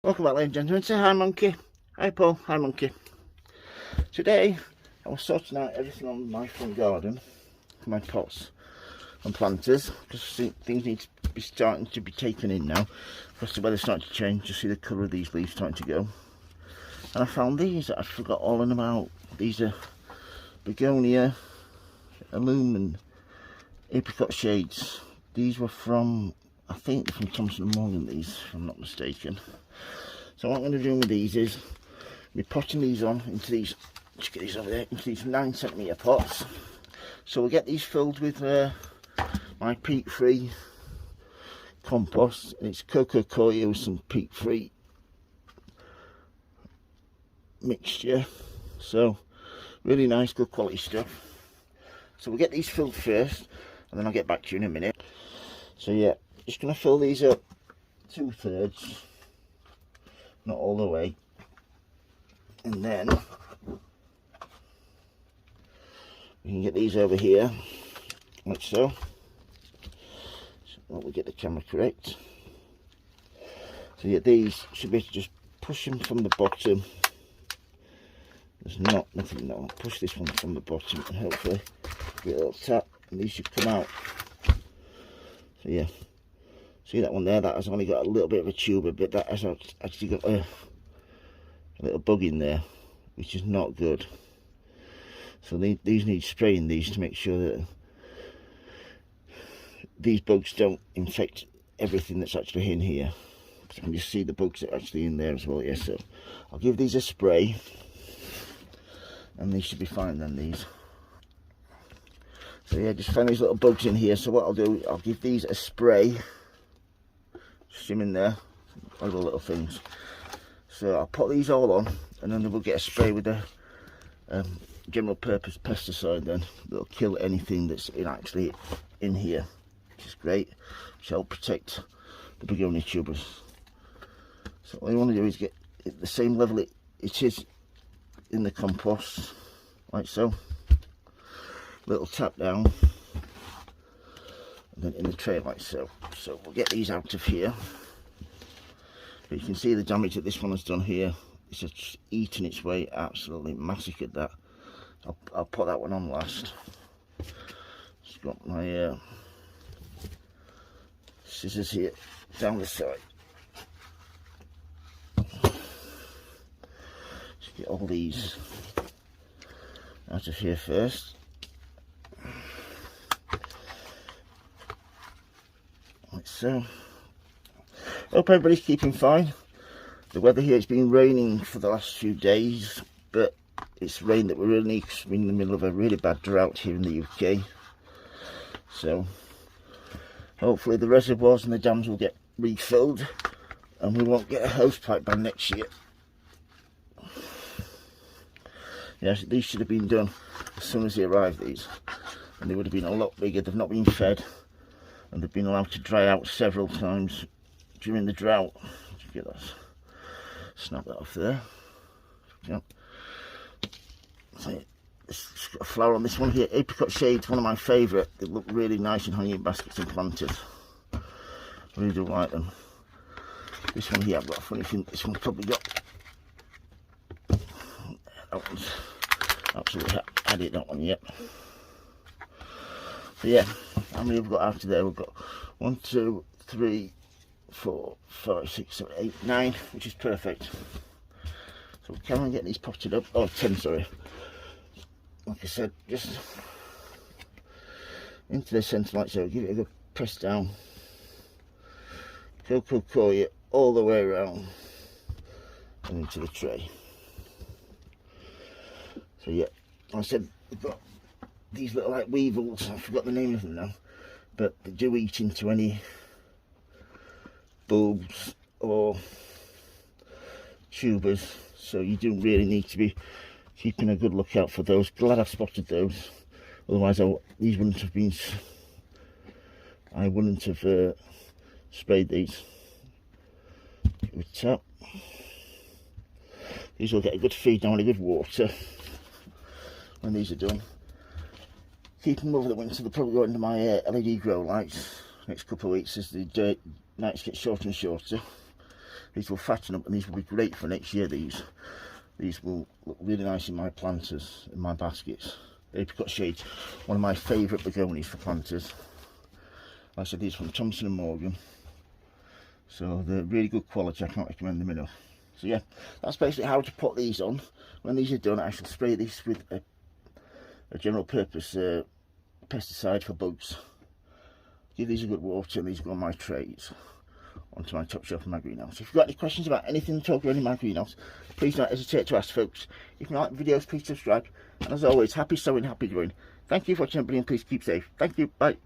Welcome back, ladies and gentlemen. Say hi, monkey. Hi, Paul. Hi, monkey. Today, I was sorting out everything on my front garden, my pots and planters, because things need to be starting to be taken in now, because the weather's starting to change. You see the colour of these leaves starting to go. And I found these that I forgot all about. These are Begonia, Illumin, apricot shades. These were from, I think, from Thompson & Morgan, these, if I'm not mistaken. So what I'm going to do with these is be potting these on into these, just get these over there, into these 9cm pots. So we'll get these filled with my peat-free compost. It's cocoa coir with some peat-free mixture. So really nice, good quality stuff. So we'll get these filled first, and then I'll get back to you in a minute. So yeah, just going to fill these up 2/3. Not all the way, and then we can get these over here like so. We'll get the camera correct. So yeah, these should be able to just push them from the bottom. There's nothing. No, push this one from the bottom and hopefully get a little tap, and these should come out. So yeah. See that one there? That has only got a little bit of a tuber, but that has actually got a little bug in there, which is not good. So these need spraying these to make sure that these bugs don't infect everything that's actually in here. So you can just see the bugs that are actually in there as well. Yeah, so I'll give these a spray, and these should be fine then, these. So yeah, just find these little bugs in here. So what I'll do, I'll give these a spray. Them in there, all the little things. So I'll put these all on, and then we'll get a spray with a general purpose pesticide then that'll kill anything that's actually in here, which is great, which will protect the begonia tubers. So all you want to do is get it the same level it is in the compost, like so. Little tap down, and then in the tray like so. So we'll get these out of here. But you can see the damage that this one has done here. It's just eating its way, absolutely massacred that. I'll put that one on last. Just got my scissors here down the side. Just get all these out of here first. Like so. Hope everybody's keeping fine. The weather here, it's been raining for the last few days, but it's rain that we really need because we're in the middle of a really bad drought here in the UK. So hopefully the reservoirs and the dams will get refilled and we won't get a hosepipe ban next year. Yes, these should have been done as soon as they arrived, these, and they would have been a lot bigger. They've not been fed, and they've been allowed to dry out several times during the drought. Get that, snap that off there. Yep. So it's got a flower on this one here. Apricot shades, one of my favourite. They look really nice in hanging baskets and planters. I really do like them. This one here, I've got a funny thing. This one's probably got. That one's absolutely had it. That one yet. So yeah, how many have we got after there? We've got 1, 2, 3, 4, 5, 6, 7, 8, 9, which is perfect. So we can get these potted up. Oh, 10, sorry. Like I said, just into the centre like so. Give it a good press down. Cocoa coir all the way around and into the tray. So yeah, like I said, we've got these little like weevils. I forgot the name of them now, but they do eat into any bulbs or tubers, so you do really need to be keeping a good lookout for those. Glad I've spotted those, otherwise these wouldn't have been, I wouldn't have sprayed these. Give it a tap. These will get a good feed now and a good water when these are done. Keep them over the winter. They'll probably go into my LED grow lights next couple of weeks as the nights get shorter and shorter. These will fatten up, and these will be great for next year. These will look really nice in my planters, in my baskets. Apricot shades, one of my favourite begonias for planters. Like I said, these from Thompson & Morgan. So they're really good quality, I can't recommend them enough. So yeah, that's basically how to put these on. When these are done, I shall spray these with a general purpose pesticide for bugs. Give these a good water, and these go on my trays, onto my top shelf of my greenhouse. If you've got any questions about anything at all going in my greenhouse, please don't hesitate to ask, folks. If you like the videos, please subscribe. And as always, happy sowing, happy growing. Thank you for watching, everybody, and please keep safe. Thank you, bye.